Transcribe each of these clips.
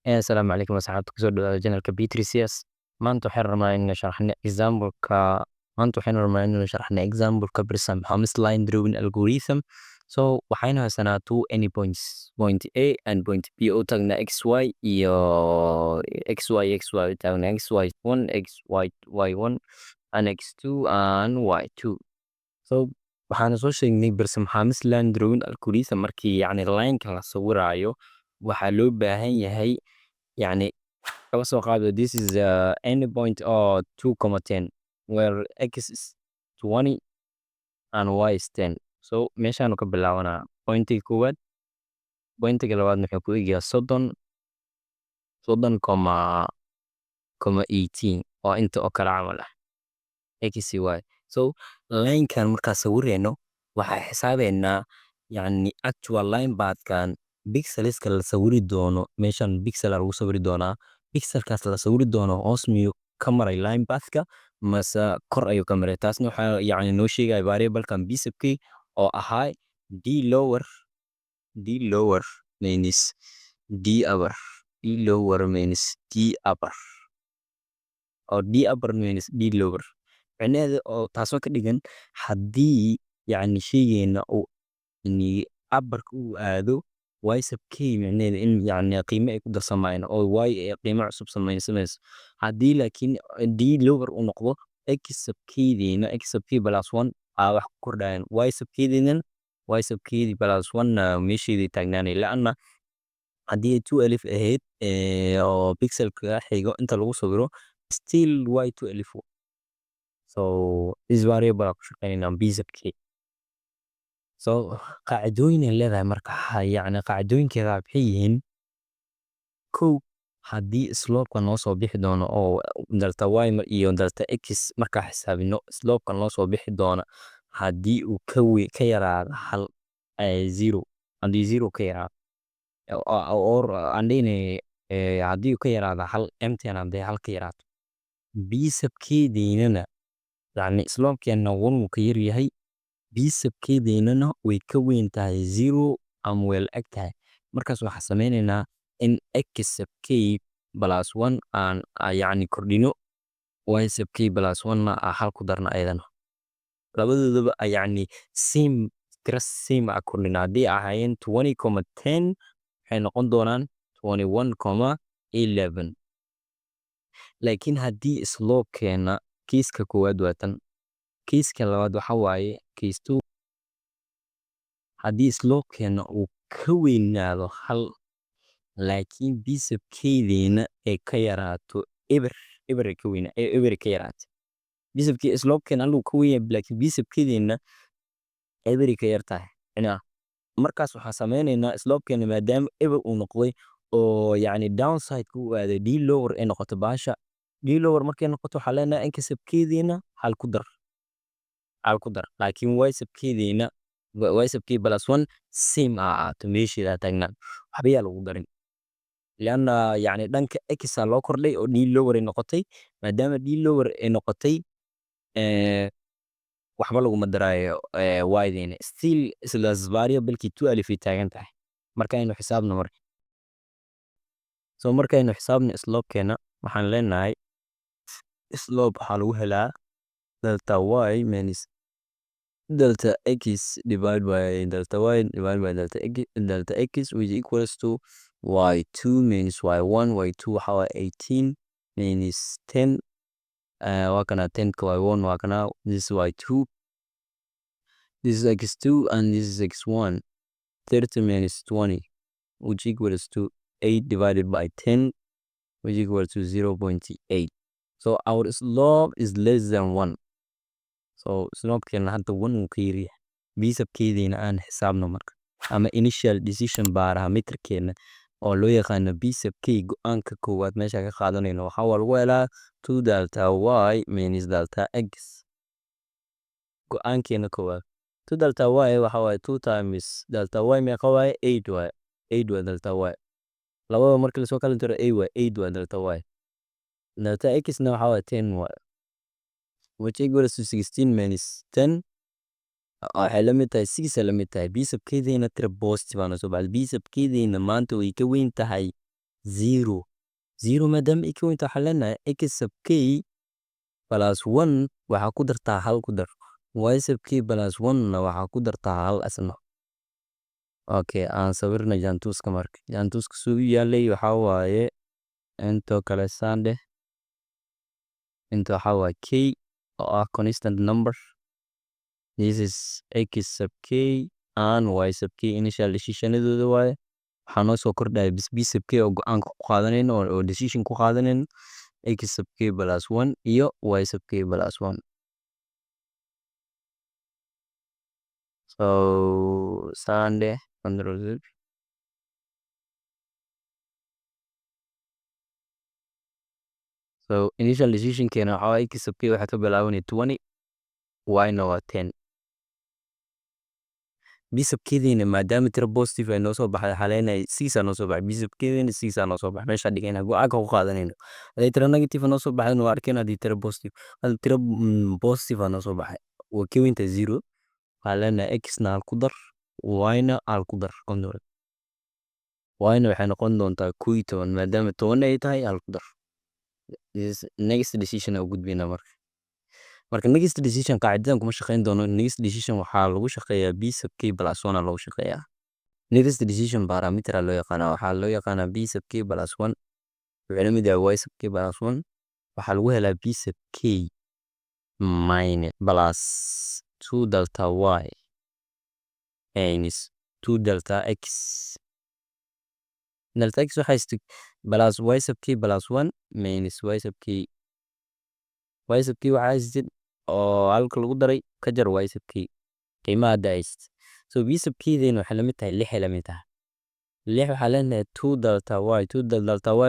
السلام عليكم asxaabta kusoo dhawaada janalka Beatrice. Maanta waxaan rabnaa inaan sharaxno example-ka Breshanm line drawing algorithm. So waxaynu haysanaa two any points, point A and point B oo taagna xy iyo xy u taagna xy1 xy1 and x2 and y2. So waxaan soo sheegnay Breshanm line drawing algorithm markii line-ka la sawiraayo waxaa loo baahan yahay kaba soo qaado this is any point or 2,10 where x is 20 and y is 10. So meeshaanu ka bilaabanaa pointiga koowaad, pointiga labaadna wuxuu ku egayaa 30,18 oo inta oo kala camal ah x y. So line-kan markaa sawirayno waxaa xisaabeynaa actual line path-kan pixelska la sawiri doono. meeshan pixel lagu sawiri doonaa, pixelkaas la sawiri doono hoos miyuu ka maray line path-ka mase kor ayuu ka maray. taasna waxaa noo sheegaya variable-kan b-subkii oo ahaa d lower minus d upper, d lower minus d upper oo d upper minus d lower. micnaheedu oo taasoo ka dhigan haddii sheygeena uu upper-ka uu aado y sub k, micnaheedu in qiime ay ku darsamayaan oo y ay qiime cusub samaysanayso. haddii laakiin d lower uu noqdo x sub k-diina x sub k plus 1 aa wax ku kordhayaan, y sub k-diina y sub k plus 1 na meesheedii taagnaanay. la'anna haddii ay 2 alif ahayd oo pixelka xigo inta lagu sawiro still y 2 alif. So this variable ku shaqeynaa b sub k. So qaacidooyin ay leedahay marka qaacidooyinkeeda waxay yihiin kow, haddii slope-ka noo soo bixi doono oo delta y iyo delta x markaa xisaabino slope-ka noo soo bixi doono haddii uu ka yaraado hal zero, haddii zero ka yaraado or andhine haddii uu ka yaraado hal empty-na haddii hal ka yaraato b sub k-diinana slope-keena 1 wuu ka yar yahay, b sub k-diinana way ka weyn tahay zero ama way la-eg tahay. markaas waxaa sameynaynaa in x sub k plus 1 aan kordhino, y sub k plus 1 na hal ku darna ayadana. labadoodaba same tira same a kordhina. haddii ahaayeen 20,10 waxay noqon doonaan 21,11. laakiin haddii slope-keena kiiska koowaad waa tan, kiiska labaad waxa waaye case 2, haddii slope-keena uu ka weynaado hal laakiin b sub k-diina ay ka yaraato eber ka yaraato, b sub k slope-keena hal uu ka weyn yahay laakiin b sub k-diina eber ka yar tahay. markaas waxaa sameynaynaa slope-keena maadaama eber uu noqday oo downside-ka uu aaday d lower ay noqoto bahasha, d lower markay noqoto waxaa leenahay x sub k-diina hal ku dar laakiin y sub k-diina y sub k plus 1 same ahaato meesheeda taagnaan waxba yaa lagu darin. lianna dhanka x aa loo kordhay oo d lower ay noqotay, maadaama d lower ay noqotay waxba laguma daraayo y-diina still islaas variable-kii 2 alif ay taagan tahay. markaynu xisaabno slope-keena waxaan leenahay slope waxaa lagu helaa delta y minus delta x divided by delta y divided by delta x which equals to y2 minus y1. y2 waxa waa 18 minus 10 waa kana 10 ka y1 waa kana this is y2, this is x2 and this is x1. 30 minus 20 which equals to 8 divided by 10 which equals to 0.8. so our slope is less than 1. so slope-keena hadda 1 wuu ka yaryahay. b sub k-diina aan xisaabno marka ama initial decision parameter-keena oo loo yaqaano b sub k, go-aanka koowaad meesha ka qaadanayno waxaa lagu helaa 2 delta y minus delta x. go-aankeena koowaad 2 delta y waxa waaye 2 times delta y meeqa waaye 8 waaye, 8 waa delta y. labada markii lasoo kala jiro 8 waa delta y. delta x-na waxa waaye 10 waaye which equals to 16 minus 10 waxay la mid tahay 6 ay la mid tahay. b sub k-diina tira positive aan soo baxday, b sub k-diina maanta way ka weyn tahay 0 0 maadaama k weynta waxaa leenahay x sub k plus 1 waxaa ku dartaa hal ku dar y sub k plus 1 na waxaa ku dartaa hal asna okay aan sawirna jaantuska marka jaantuska suu yaalay waxaa waaye intoo kale saandhe inta waxaa waaye k oo ah constant number. This is x sub k and y sub k initial decisionadooda waaye waxaa noo soo kordhaya b sub k oo go-aanka ku qaadanayno oo decision ku qaadanayno x sub k plus 1 iyo y sub k plus 1. So Sunday control Z. So initial decision keena waxaa waaye x sub k waxaa ka bilaabanaya 20 y na waa 10. b sub k-diina maadaama tiro positive ay noo soo baxday waxaa leenahay 6 aa noo soo baxay b sub k-diina 6 aa noo soo baxay meeshaa dhigayna go-aanka ku qaadanayno haday tiro negative noo soo baxday waa arkayna haddii tiro positive hal tiro positive aa noo soo baxay waa k weynta 0 waxaa leenahay x na hal ku dar y na hal ku dar control y na waxay noqon doontaa 11 maadaama 10 ay tahay hal ku dar next decision u gudbina marka next decision qaacidadan kuma shaqeyn doono next decision waxaa lagu shaqeeyaa b sub k plus 1 lagu shaqeeyaa next decision parameter loo yaqaana waxaa loo yaqaana b sub k plus 1 wuxuu la mid yahay y sub k plus 1 waxaa lagu helaa b sub k minus plus 2 delta y minus 2 delta x waxaa istig plus y sub k plus 1 minus y sub k waxaa istig oo halka lagu daray ka jar y sub k qiimaha daayst so b sub k-deena waxay la mid tahay 6 la mid tahay 6 waxaa leenahay 2 delta y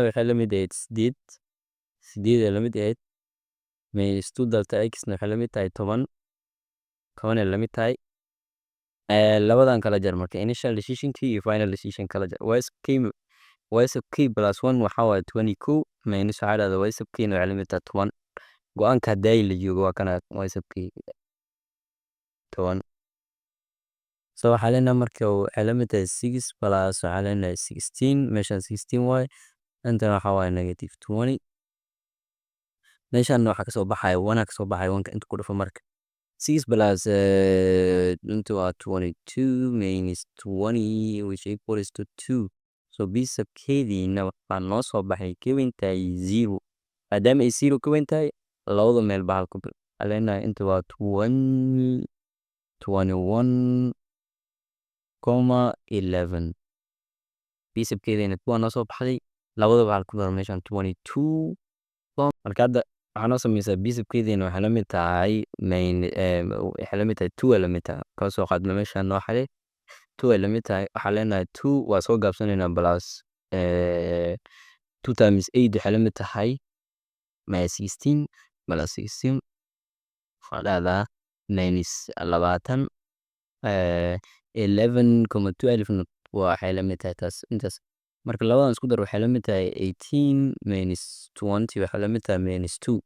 waxay la mid ahayd 8 la mid ahayd minus 2 delta x na waxay la mid tahay 10 la mid tahay labadan kala jar marka initial decision key iyo final decision kala jar y sub k plus 1 waxaa waaye 22 minus waxaa dhahda y sub k na waxay la mid tahay 10 go-aanka hadaayi la joogo waa kana y sub k 10 so waxaa leenahay marka waxay la mid tahay 6 plus waxaa leenahay 16 meeshaan 16 waaye intana waxaa waaye negative 20 meeshaan waxaa kasoo baxaya 1 kasoo baxaya 1 inta ku dhufo marka 6 plus into 22 minus 20 which equals to 2 so b sub k-diina waxaa noo soo baxay ka weyn tahay 0 maadaama ay 0 ka weyn tahay labada meel ba hal ku bil aleenahay inta waa 21,11 b sub k-diina kuwa noo soo baxday labadaba hal ku dar meeshaan 22 marka hadda waxaa noo sameysaa b sub k-diina waxay la mid tahay waxay la mid tahay 2 la mid tahay ka soo qaadna meeshaan noo xalay 2 la mid tahay waxaa leenahay 2 waa soo gaabsanaynaa plus 2 times 8 waxay la mid tahay 16 plus 16 waxaa dhahdaa minus 20 11,12 waxay la mid tahay taas intaas marka labadan isku dar waxay la mid tahay 18 minus 20 waxay la mid tahay minus 2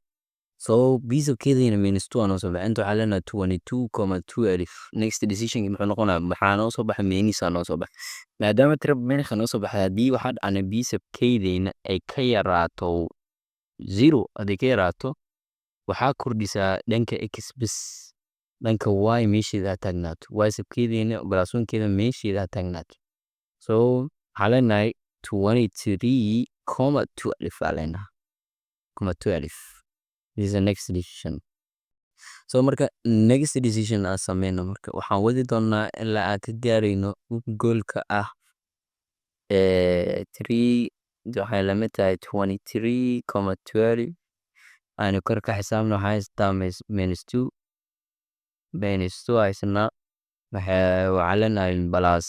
so b sub k-diina minus 2 aa noo soo baxay inta waxaa leenahay 22,12 next decision muxuu noqonaya maxaa noo soo baxay minus aa noo soo baxay maadaama tiro minus noo soo baxay haddii waxaa dhacna b sub k-diina ay ka yaraato 0 haddii ka yaraato waxaa kordhisaa dhanka x bis dhanka y meesheeda ha taagnaato y sub k-diina plus 1-keeda meesheeda ha taagnaato so waxaa leenahay 23,12 aa leenahay 12 this is the next decision so marka next decision aan sameyno marka waxaan wadi doonaa ilaa aan ka gaarayno goolka ah 3 waxay la mid tahay 23,12 aynu kor ka xisaabno waxaa haystaa minus 2 haysana waxaa leenahay plus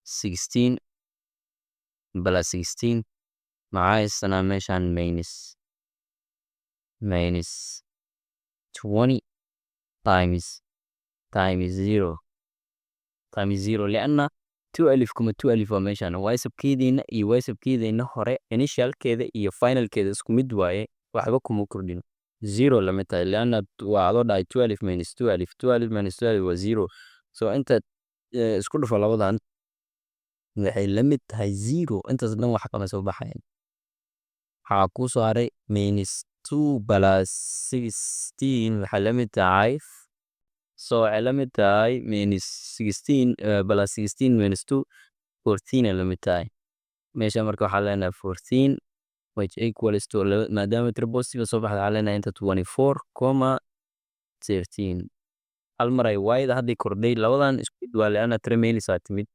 16 maxaa haysanaa meeshaan minus 20 times 0 لأن 12,12 waa meeshaan y sub k-diina iyo y sub k-diina hore initialkeeda iyo finalkeeda isku mid waaye waxba kuma kordhin 0 la mid tahay لأن waa adoo dhahay 12 minus 12 waa 0 so inta isku dhufo labadan waxay la mid tahay 0 intaas dhan wax kama soo baxayan waxaa kuu soo haray -2 plus 16 waxay la mid tahay so waxay la mid tahay -16 plus 16 minus 2 14 ay la mid tahay meesha marka waxaa leenahay 14 which equals to maadaama tiro positive soo baxda waxaa leenahay inta 24,13 hal mar ay y-da hadday kordhay labadan isku mid waa leana tiro meelaysaa timid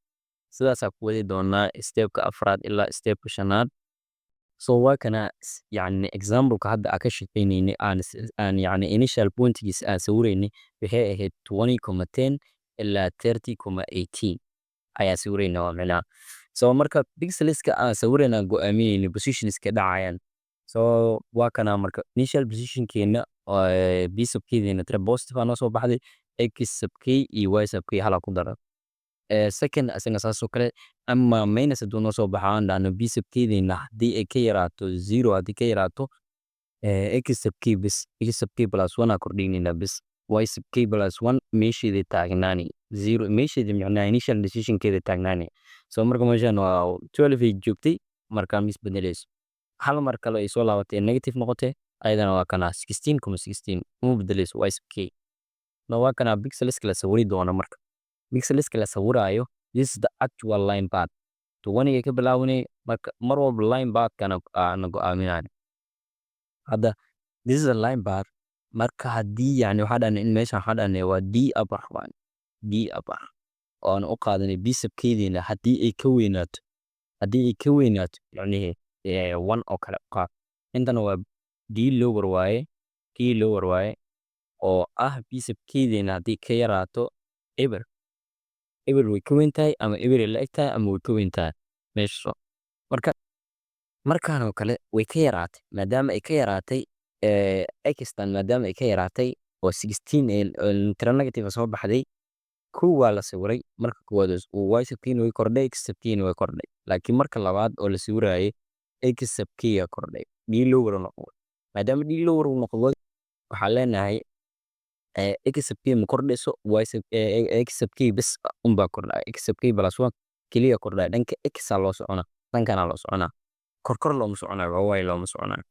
sidaasaa ku wadi doonaa stepka afraad ilaa stepka shanaad so waa kana yani exampleka hadda aan ka shaqeynayni aan yani initial pointigiisa aan sawirayni waxay ahayd 20,10 ilaa 30,18 ayaa sawirayna waa micnaha so marka pixelska aan sawirayna go'aaminayni positionska dhacayaan so waa kana marka initial positionkeena b sub k-deena tira positive aa noo soo baxday x sub k iyo y sub k hala ku dara second asina saasoo kale ama minus hadduu noo soo baxo aan dhahno b sub k-deena haddii ay ka yaraato 0 haddii ka yaraato x sub k bis x sub k plus 1 aa kordhignayna bis y sub k plus 1 meesheeda taagnaani 0 meesheeda micnaha initial decisionkeeda taagnaani so marka meeshan waa 12 ay joogtay markaa mis bedelayso hal mar kale ay soo laabatay negative noqotay ayadana waa kana 16,16 uma bedelayso y sub k no waa kana pixelska la sawiri doono marka pixelska la sawiraayo this is the actual line path 20 ka bilaabanay marka mar walba line path-kana aan go'aaminayo hadda this is a line path marka haddii yani waxaa dhahnay in meeshan waxaa dhahnay waa d upper one d upper oo aan u qaadanay b sub k-deena haddii ay ka weynaato yacni 1 oo kale qaad intana waa d lower waaye k lower waaye oo ah b sub k-deena haddii ka yaraato eber way ka weyn tahay ama eber ay la eg tahay ama way ka weyn tahay meesha marka markaan oo kale way ka yaraatay maadaama ay ka yaraatay xtan maadaama ay ka yaraatay oo 16 tiro negative soo baxday kow waa la sawiray marka koowaad y sub k way kordhay x sub k way kordhay laakiin marka labaad oo la sawirayay x sub k yaa kordhay d lower noqdo maadaama d lower noqdo waxaa leenahay x sub k ma kordhayso x sub k bis unbaa kordhaya x sub k plus 1 keliya kordhaya dhanka x aa loo soconaa dhankana loo soconaa korkor looma soconayo waa y looma soconayo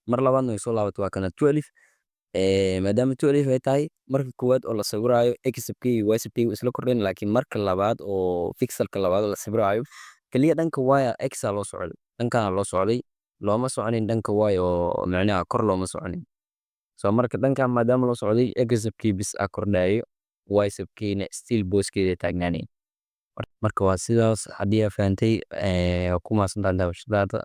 mar labaadna way soo laabatay waa kana 12 maadaama 12 ay tahay marka koowaad oo la sawiraayo x sub k iyo y sub k isla kordhayn laakiin marka labaad oo pixelka labaad oo la sawiraayo keliya dhanka y x aa loo socday dhankana loo socday looma soconin dhanka y oo micnaha kor looma soconin so marka dhankan maadaama loo socday x sub k bis aa kordhayo y sub k-na still booskeeda taagnaanay marka waa sidaas haddii aa fahantay ku mahadsantahay daawashadaada